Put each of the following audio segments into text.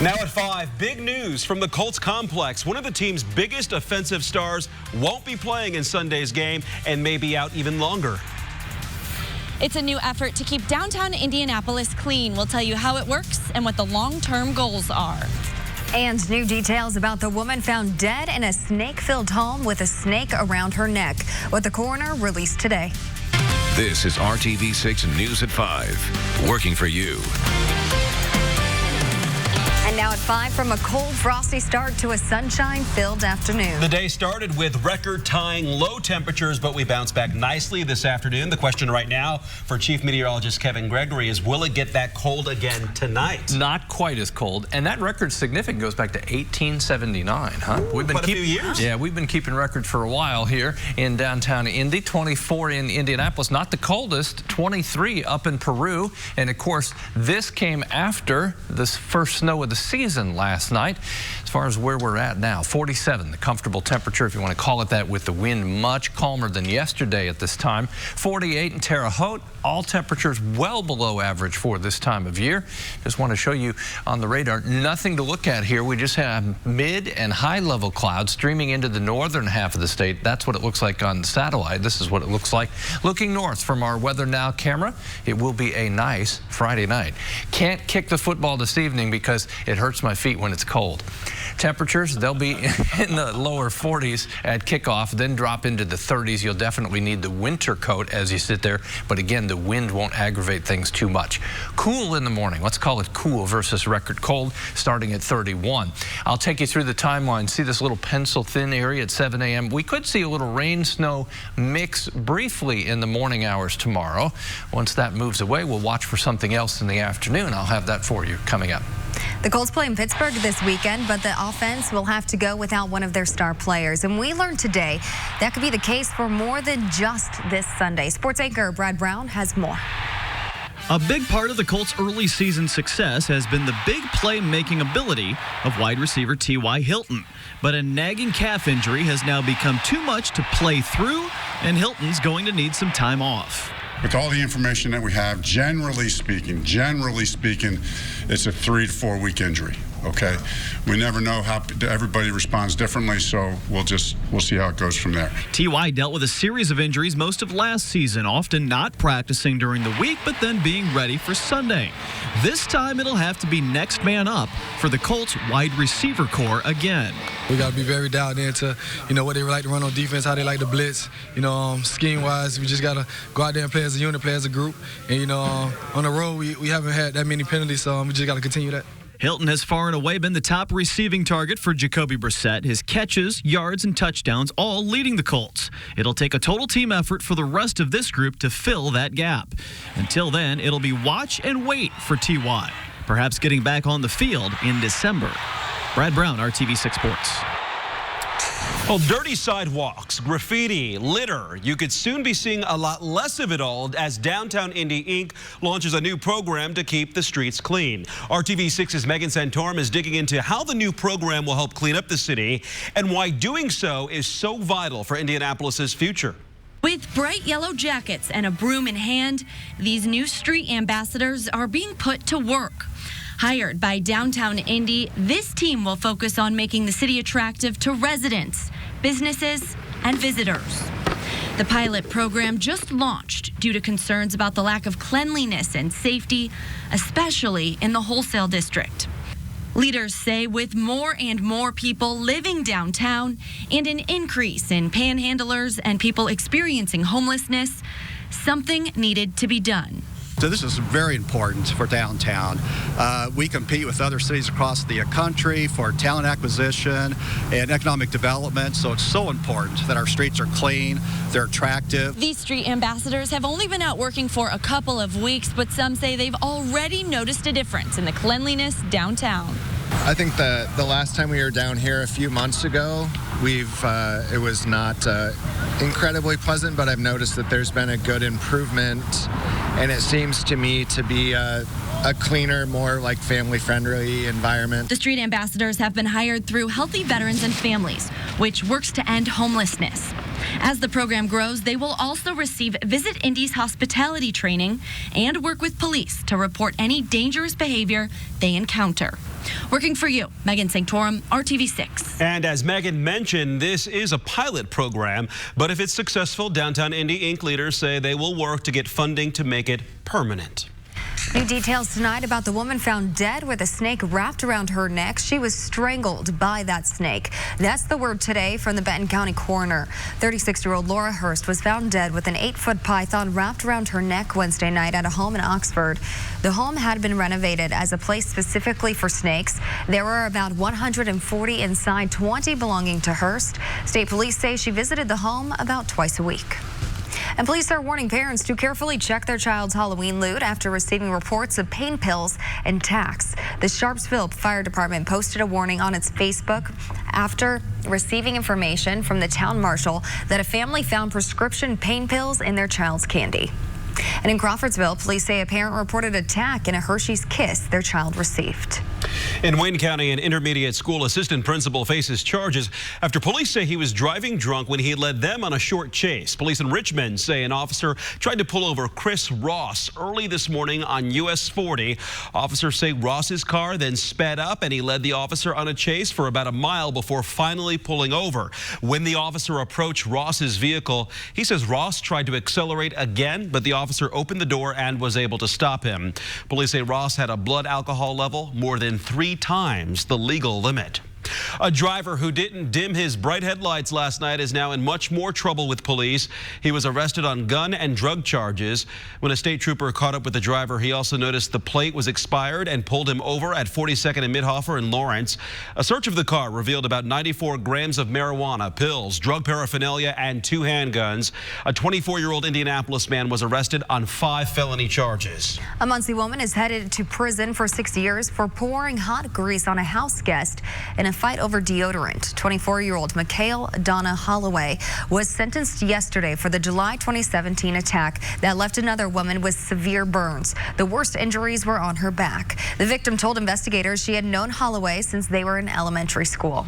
Now at 5, big news from the Colts complex. One of the team's biggest offensive stars won't be playing in Sunday's game and may be out even longer. It's a new effort to keep downtown Indianapolis clean. We'll tell you how it works and what the long-term goals are. And new details about the woman found dead in a snake-filled home with a snake around her neck. What the coroner released today. This is RTV6 News at 5, working for you. And now at 5, from a cold, frosty start to a sunshine-filled afternoon. The day started with record-tying low temperatures, but we bounced back nicely this afternoon. The question right now for Chief Meteorologist Kevin Gregory is, will it get that cold again tonight? Not quite as cold, and that record's significant. Goes back to 1879, huh? We've been keeping, a few years. Yeah, we've been keeping records for a while here in downtown Indy. 24 in Indianapolis, not the coldest. 23 up in Peru, and of course, this came after the first snow of the season last night. As far as where we're at now, 47, the comfortable temperature, if you want to call it that, with the wind much calmer than yesterday at this time. 48 in Terre Haute, all temperatures well below average for this time of year. Just want to show you on the radar, nothing to look at here. We just have mid and high level clouds streaming into the northern half of the state. That's what it looks like on satellite. This is what it looks like looking north from our Weather Now camera. It will be a nice Friday night. Can't kick the football this evening because it hurts my feet when it's cold. Temperatures, they'll be in the lower 40s at kickoff, then drop into the 30s. You'll definitely need the winter coat as you sit there, but again, the wind won't aggravate things too much. Cool in the morning. Let's call it cool versus record cold, starting at 31. I'll take you through the timeline. See this little pencil thin area at 7 a.m. We could see a little rain snow mix briefly in the morning hours tomorrow. Once that moves away, we'll watch for something else in the afternoon. I'll have that for you coming up. The Colts play in Pittsburgh this weekend, but the offense will have to go without one of their star players. And we learned today that could be the case for more than just this Sunday. Sports anchor Brad Brown has more. A big part of the Colts' early season success has been the big play-making ability of wide receiver T.Y. Hilton. But a nagging calf injury has now become too much to play through, and Hilton's going to need some time off. With all the information that we have, generally speaking, it's a 3 to 4 week injury. Okay, we never know how everybody responds differently, so we'll see how it goes from there. T.Y. dealt with a series of injuries most of last season, often not practicing during the week, but then being ready for Sunday. This time it'll have to be next man up for the Colts wide receiver core again. We got to be very dialed into, what they like to run on defense, how they like to blitz. Scheme-wise, we just got to go out there and play as a unit, play as a group. And, on the road, we haven't had that many penalties, so we just got to continue that. Hilton has far and away been the top receiving target for Jacoby Brissett. His catches, yards, and touchdowns all leading the Colts. It'll take a total team effort for the rest of this group to fill that gap. Until then, it'll be watch and wait for T.Y., perhaps getting back on the field in December. Brad Brown, RTV6 Sports. Well, dirty sidewalks, graffiti, litter. You could soon be seeing a lot less of it all as Downtown Indy Inc. launches a new program to keep the streets clean. RTV6's Megan Santorum is digging into how the new program will help clean up the city and why doing so is so vital for Indianapolis's future. With bright yellow jackets and a broom in hand, these new street ambassadors are being put to work. Hired by Downtown Indy, this team will focus on making the city attractive to residents, businesses, and visitors. The pilot program just launched due to concerns about the lack of cleanliness and safety, especially in the wholesale district. Leaders say with more and more people living downtown and an increase in panhandlers and people experiencing homelessness, something needed to be done. So this is very important for downtown. We compete with other cities across the country for talent acquisition and economic development, so it's so important that our streets are clean, they're attractive. These street ambassadors have only been out working for a couple of weeks, but some say they've already noticed a difference in the cleanliness downtown. I think the last time we were down here a few months ago, it was not incredibly pleasant, but I've noticed that there's been a good improvement, and it seems to me to be a cleaner, more like family-friendly environment. The street ambassadors have been hired through Healthy Veterans and Families, which works to end homelessness. As the program grows, they will also receive Visit Indy's hospitality training and work with police to report any dangerous behavior they encounter. Working for you, Megan Sanctorum, RTV6. And as Megan mentioned, this is a pilot program, but if it's successful, Downtown Indy Inc. leaders say they will work to get funding to make it permanent. New details tonight about the woman found dead with a snake wrapped around her neck. She was strangled by that snake. That's the word today from the Benton County coroner. 36-year-old Laura Hurst was found dead with an 8-foot python wrapped around her neck Wednesday night at a home in Oxford. The home had been renovated as a place specifically for snakes. There were about 140 inside, 20 belonging to Hurst. State police say she visited the home about twice a week. And police are warning parents to carefully check their child's Halloween loot after receiving reports of pain pills and tacks. The Sharpsville Fire Department posted a warning on its Facebook after receiving information from the town marshal that a family found prescription pain pills in their child's candy. And in Crawfordsville, police say a parent reported a tack in a Hershey's Kiss their child received. In Wayne County, an intermediate school assistant principal faces charges after police say he was driving drunk when he led them on a short chase. Police in Richmond say an officer tried to pull over Chris Ross early this morning on US 40. Officers say Ross's car then sped up and he led the officer on a chase for about a mile before finally pulling over. When the officer approached Ross's vehicle, he says Ross tried to accelerate again, but the officer opened the door and was able to stop him. Police say Ross had a blood alcohol level more than 3 times the legal limit. A driver who didn't dim his bright headlights last night is now in much more trouble with police. He was arrested on gun and drug charges. When a state trooper caught up with the driver, he also noticed the plate was expired and pulled him over at 42nd and Midhofer in Lawrence. A search of the car revealed about 94 grams of marijuana, pills, drug paraphernalia, and 2 handguns. A 24-year-old Indianapolis man was arrested on 5 felony charges. A Muncie woman is headed to prison for 6 years for pouring hot grease on a house guest in a fight over deodorant. 24-year-old Mikhail Donna Holloway was sentenced yesterday for the July 2017 attack that left another woman with severe burns. The worst injuries were on her back. The victim told investigators she had known Holloway since they were in elementary school.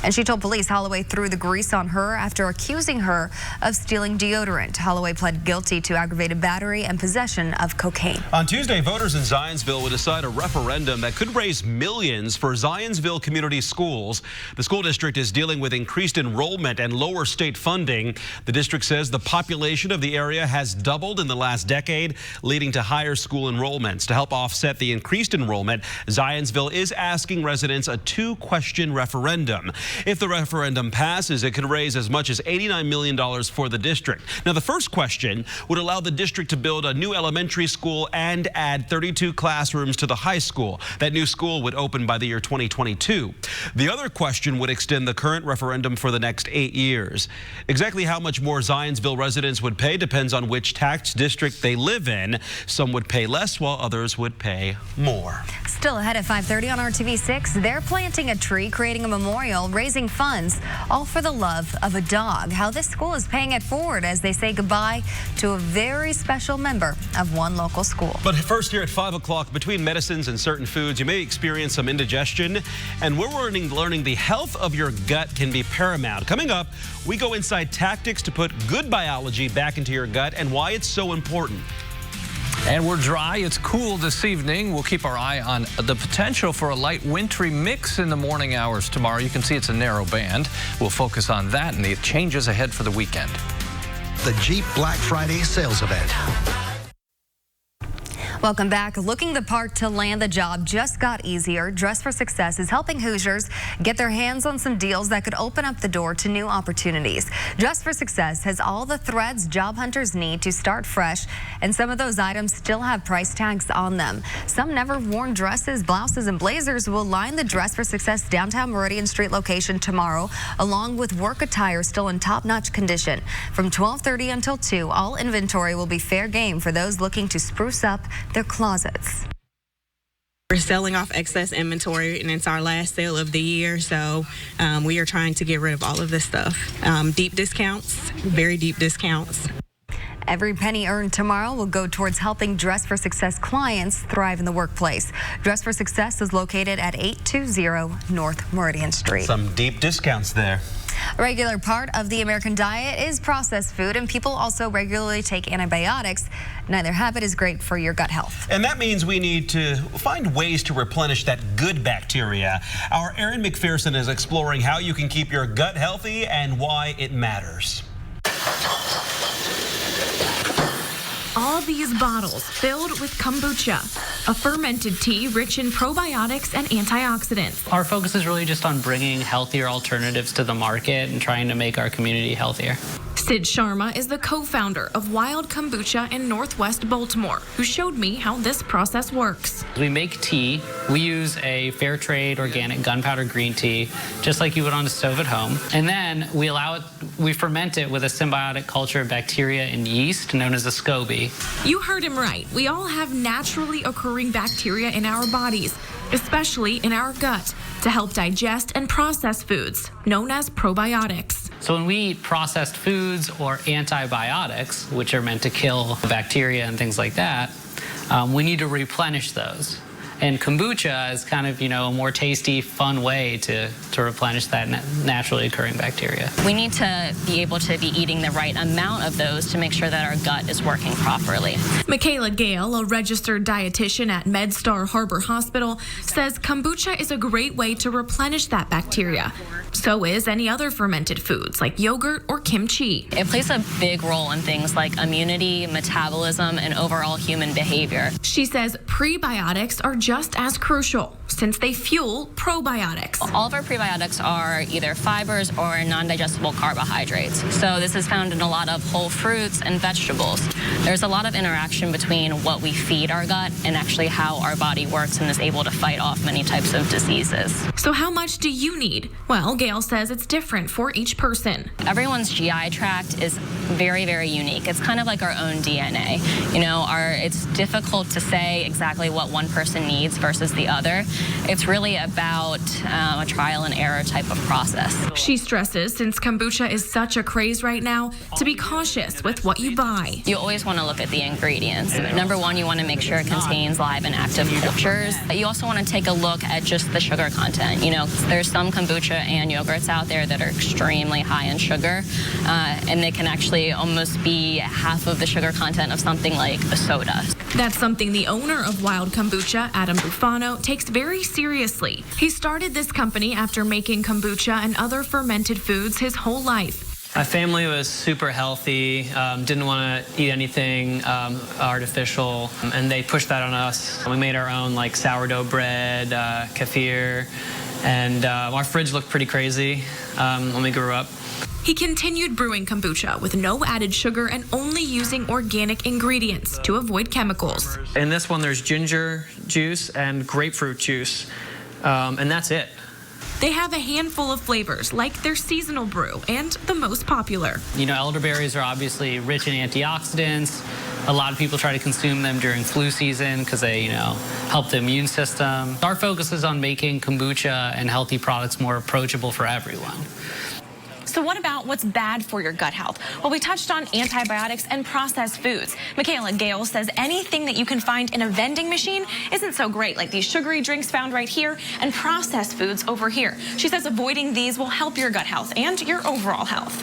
And she told police Holloway threw the grease on her after accusing her of stealing deodorant. Holloway pled guilty to aggravated battery and possession of cocaine. On Tuesday, voters in Zionsville will decide a referendum that could raise millions for Zionsville community schools. The school district is dealing with increased enrollment and lower state funding. The district says the population of the area has doubled in the last decade, leading to higher school enrollments. To help offset the increased enrollment, Zionsville is asking residents a 2-question referendum. If the referendum passes, it could raise as much as $89 million for the district. Now, the first question would allow the district to build a new elementary school and add 32 classrooms to the high school. That new school would open by the year 2022. The other question would extend the current referendum for the next 8 years. Exactly how much more Zionsville residents would pay depends on which tax district they live in. Some would pay less while others would pay more. Still ahead at 5:30 on RTV6, they're planting a tree, creating a memorial, raising funds, all for the love of a dog. How this school is paying it forward as they say goodbye to a very special member of one local school. But first, here at 5 o'clock, between medicines and certain foods, you may experience some indigestion, and we're learning the health of your gut can be paramount. Coming up, we go inside tactics to put good biology back into your gut and why it's so important. And we're dry. It's cool this evening. We'll keep our eye on the potential for a light wintry mix in the morning hours tomorrow. You can see it's a narrow band. We'll focus on that and the changes ahead for the weekend. The Jeep Black Friday sales event. Welcome back. Looking the part to land the job just got easier. Dress for Success is helping Hoosiers get their hands on some deals that could open up the door to new opportunities. Dress for Success has all the threads job hunters need to start fresh, and some of those items still have price tags on them. Some never-worn dresses, blouses, and blazers will line the Dress for Success downtown Meridian Street location tomorrow, along with work attire still in top-notch condition. From 12:30 until 2, all inventory will be fair game for those looking to spruce up their closets. We're selling off excess inventory, and it's our last sale of the year, so we are trying to get rid of all of this stuff. Deep discounts, very deep discounts. Every penny earned tomorrow will go towards helping Dress for Success clients thrive in the workplace. Dress for Success is located at 820 North Meridian Street. Some deep discounts there. A regular part of the American diet is processed food, and people also regularly take antibiotics. Neither habit is great for your gut health. And that means we need to find ways to replenish that good bacteria. Our Erin McPherson is exploring how you can keep your gut healthy and why it matters. All these bottles filled with kombucha, a fermented tea rich in probiotics and antioxidants. Our focus is really just on bringing healthier alternatives to the market and trying to make our community healthier. Sid Sharma is the co-founder of Wild Kombucha in Northwest Baltimore, who showed me how this process works. We make tea. We use a fair trade organic gunpowder green tea, just like you would on a stove at home. And then we ferment it with a symbiotic culture of bacteria and yeast known as a SCOBY. You heard him right. We all have naturally occurring bacteria in our bodies, especially in our gut, to help digest and process foods, known as probiotics. So when we eat processed foods or antibiotics, which are meant to kill bacteria and things like that, we need to replenish those. And kombucha is kind of, a more tasty, fun way to replenish that naturally occurring bacteria. We need to be able to be eating the right amount of those to make sure that our gut is working properly. Michaela Gale, a registered dietitian at MedStar Harbor Hospital, says kombucha is a great way to replenish that bacteria. So is any other fermented foods like yogurt or kimchi. It plays a big role in things like immunity, metabolism, and overall human behavior. She says prebiotics are just as crucial since they fuel probiotics. All of our prebiotics are either fibers or non-digestible carbohydrates. So this is found in a lot of whole fruits and vegetables. There's a lot of interaction between what we feed our gut and actually how our body works and is able to fight off many types of diseases. So how much do you need? Well, Gail says it's different for each person. Everyone's GI tract is very, very unique. It's kind of like our own DNA. It's difficult to say exactly what one person needs versus the other. It's really about a trial and error type of process. She stresses, since kombucha is such a craze right now, to be cautious with what you buy. You always want to look at the ingredients. Number one, you want to make sure it contains live and active cultures. You also want to take a look at just the sugar content. There's some kombucha and yogurts out there that are extremely high in sugar, and they can actually almost be half of the sugar content of something like a soda. That's something the owner of Wild Kombucha, Adam Bufano, takes very seriously. He started this company after making kombucha and other fermented foods his whole life. My family was super healthy, didn't want to eat anything artificial, and they pushed that on us. We made our own sourdough bread, kefir, and our fridge looked pretty crazy when we grew up. He continued brewing kombucha with no added sugar and only using organic ingredients to avoid chemicals. In this one, there's ginger juice and grapefruit juice, and that's it. They have a handful of flavors, like their seasonal brew and the most popular. Elderberries are obviously rich in antioxidants. A lot of people try to consume them during flu season because they, help the immune system. Our focus is on making kombucha and healthy products more approachable for everyone. So what about what's bad for your gut health? Well, we touched on antibiotics and processed foods. Michaela Gale says anything that you can find in a vending machine isn't so great, like these sugary drinks found right here and processed foods over here. She says avoiding these will help your gut health and your overall health.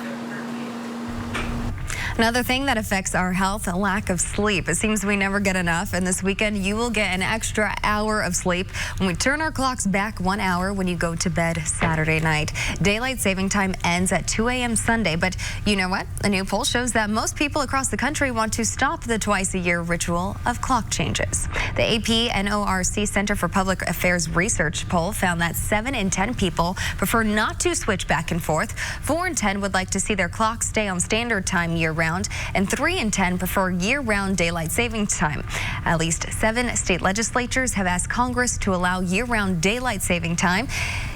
Another thing that affects our health, a lack of sleep. It seems we never get enough, and this weekend you will get an extra hour of sleep when we turn our clocks back 1 hour when you go to bed Saturday night. Daylight saving time ends at 2 a.m. Sunday, but you know what? A new poll shows that most people across the country want to stop the twice-a-year ritual of clock changes. The AP NORC Center for Public Affairs Research poll found that 7 in 10 people prefer not to switch back and forth. 4 in 10 would like to see their clocks stay on standard time year-round, and 3 in 10 prefer year-round daylight savings time. At least 7 state legislatures have asked Congress to allow year-round daylight saving time.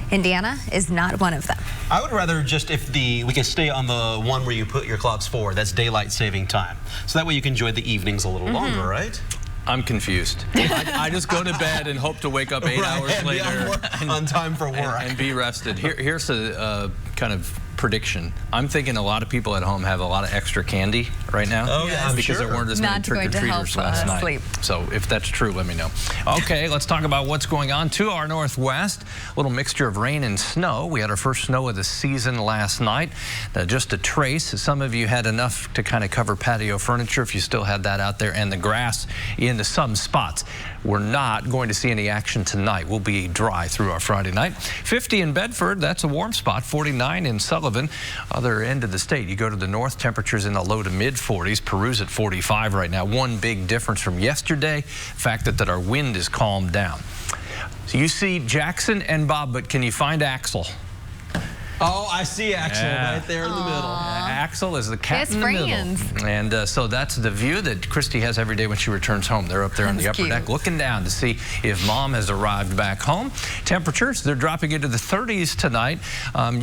Indiana is not one of them. I would rather just we could stay on the one where you put your clocks forward. That's daylight saving time. So that way you can enjoy the evenings a little longer, right? I'm confused. I just go to bed and hope to wake up 8 hours later on time for work and be rested. Here's a kind of prediction. I'm thinking a lot of people at home have a lot of extra candy right now. Oh, yeah, I'm because sure. there weren't as many trick-or-treaters last night. Sleep. So if that's true, let me know. Okay, let's talk about what's going on to our northwest. A little mixture of rain and snow. We had our first snow of the season last night. Just a trace. Some of you had enough to kind of cover patio furniture if you still had that out there, and the grass in some spots. We're not going to see any action tonight. We'll be dry through our Friday night. 50 in Bedford, that's a warm spot. 49 in Sullivan. Other end of the state, you go to the north, temperatures in the low to mid 40s. Peru's at 45 right now. One big difference from yesterday, the fact that our wind is calmed down. So you see Jackson and Bob, but can you find Axel? Oh, I see Axel right there in the middle. Axel is the cat in the middle. And so that's the view that Christy has every day when she returns home. They're up there on the upper deck looking down to see if Mom has arrived back home. Temperatures, they're dropping into the 30s tonight.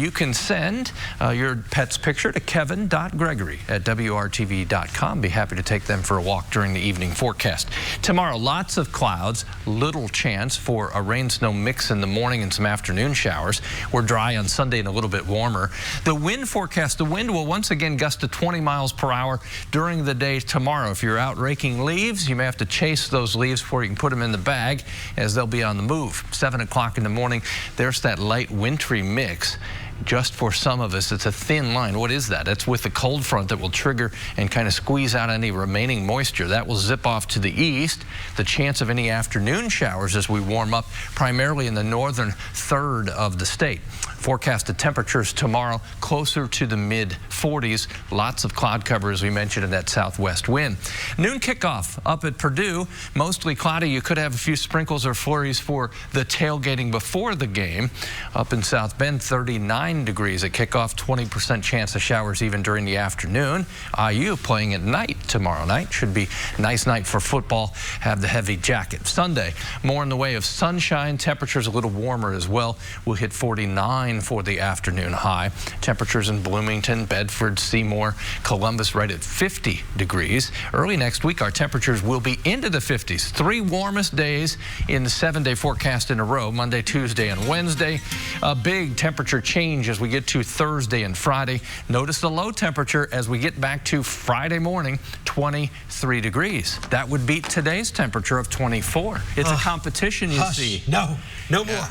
You can send your pet's picture to kevin.gregory@wrtv.com. Be happy to take them for a walk during the evening forecast. Tomorrow, lots of clouds, little chance for a rain-snow mix in the morning and some afternoon showers. We're dry on Sunday and a little bit warmer. The wind forecast, the wind will once again gust to 20 miles per hour during the day tomorrow. If you're out raking leaves, you may have to chase those leaves before you can put them in the bag, as they'll be on the move. 7 o'clock in the morning, there's that light wintry mix. Just for some of us, it's a thin line. What is that? It's with the cold front that will trigger and kind of squeeze out any remaining moisture. That will zip off to the east. The chance of any afternoon showers as we warm up, primarily in the northern third of the state. Forecasted temperatures tomorrow closer to the mid 40s. Lots of cloud cover, as we mentioned, in that southwest wind. Noon kickoff up at Purdue. Mostly cloudy. You could have a few sprinkles or flurries for the tailgating before the game. Up in South Bend, 39 degrees at kickoff. 20% chance of showers even during the afternoon. IU playing at night tomorrow night. Should be a nice night for football. Have the heavy jacket. Sunday, more in the way of sunshine. Temperatures a little warmer as well. We'll hit 49 for the afternoon high. Temperatures in Bloomington, Bedford, Seymour, Columbus right at 50 degrees. Early next week, our temperatures will be into the 50s. 3 warmest days in the 7-day forecast in a row, Monday, Tuesday, and Wednesday. A big temperature change as we get to Thursday and Friday. Notice the low temperature as we get back to Friday morning, 23 degrees. That would beat today's temperature of 24. It's a competition, you see. No more.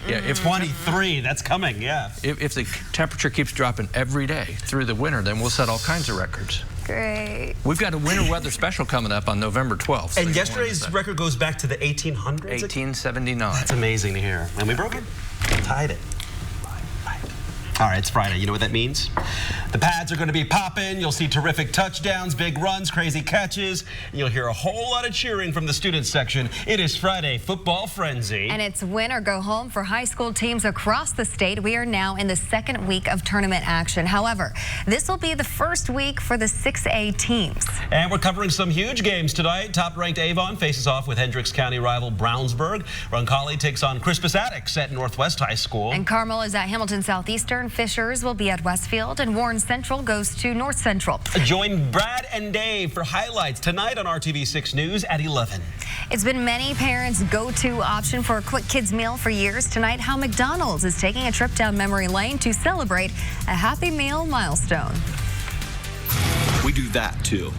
Yeah, if 23, that's coming, yeah. If the temperature keeps dropping every day through the winter, then we'll set all kinds of records. Great. We've got a winter weather special coming up on November 12th. And yesterday's record goes back to the 1800s? 1879. That's amazing to hear. And we broke it. Tied it. All right, it's Friday. You know what that means? The pads are going to be popping. You'll see terrific touchdowns, big runs, crazy catches. And you'll hear a whole lot of cheering from the student section. It is Friday Football Frenzy. And it's win or go home for high school teams across the state. We are now in the second week of tournament action. However, this will be the first week for the 6A teams. And we're covering some huge games tonight. Top-ranked Avon faces off with Hendricks County rival Brownsburg. Roncalli takes on Crispus Attucks at Northwest High School. And Carmel is at Hamilton Southeastern. Fishers will be at Westfield, and Warren Central goes to North Central. Join Brad and Dave for highlights tonight on RTV6 News at 11. It's been many parents' go-to option for a quick kids meal for years. Tonight, how McDonald's is taking a trip down memory lane to celebrate a Happy Meal milestone. We do that too.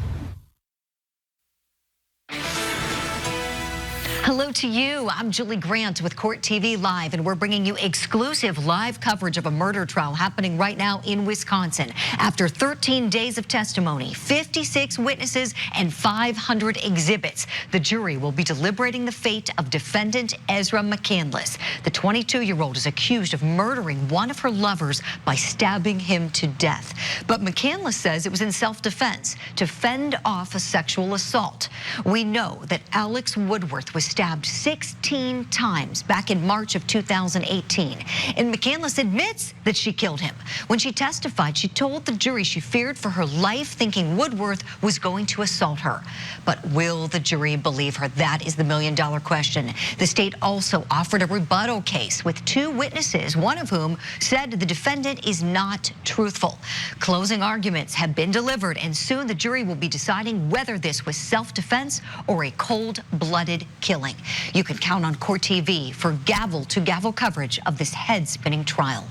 Hello to you. I'm Julie Grant with Court TV Live, and we're bringing you exclusive live coverage of a murder trial happening right now in Wisconsin. After 13 days of testimony, 56 witnesses, and 500 exhibits, the jury will be deliberating the fate of defendant Ezra McCandless. The 22-year-old is accused of murdering one of her lovers by stabbing him to death. But McCandless says it was in self-defense to fend off a sexual assault. We know that Alex Woodworth was stabbed 16 times back in March of 2018. And McCandless admits that she killed him. When she testified, she told the jury she feared for her life, thinking Woodworth was going to assault her. But will the jury believe her? That is the million-dollar question. The state also offered a rebuttal case with 2 witnesses, one of whom said the defendant is not truthful. Closing arguments have been delivered, and soon the jury will be deciding whether this was self-defense or a cold-blooded killing. filling. You can count on Court TV for gavel-to-gavel coverage of this head-spinning trial.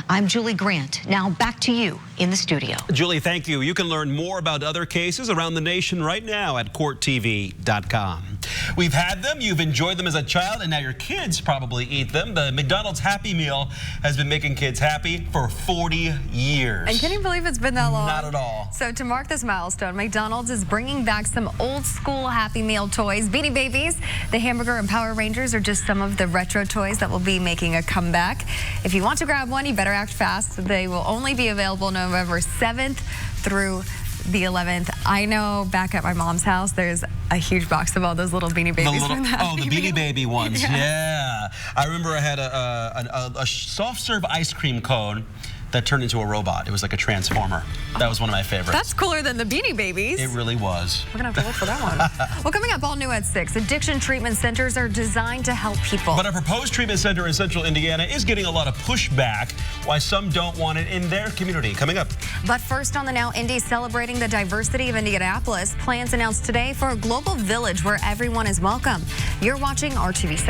I'm Julie Grant. Now back to you in the studio. Julie, thank you. You can learn more about other cases around the nation right now at courttv.com. We've had them, you've enjoyed them as a child, and now your kids probably eat them. The McDonald's Happy Meal has been making kids happy for 40 years. And can you believe it's been that long? Not at all. So to mark this milestone, McDonald's is bringing back some old school Happy Meal toys. Beanie Babies, the Hamburger, and Power Rangers are just some of the retro toys that will be making a comeback. If you want to grab one, you better act fast. They will only be available November 7th through the 11th. I know back at my mom's house, there's a huge box of all those little Beanie Babies. The Beanie Baby ones. Yes. Yeah. I remember I had a soft serve ice cream cone that turned into a robot. It was like a transformer. That was one of my favorites. That's cooler than the Beanie Babies. It really was. We're gonna have to look for that one. Well, coming up all new at 6, addiction treatment centers are designed to help people. But a proposed treatment center in central Indiana is getting a lot of pushback, why some don't want it in their community. Coming up. But first on the Now, Indy celebrating the diversity of Indianapolis. Plans announced today for a global village where everyone is welcome. You're watching RTV6.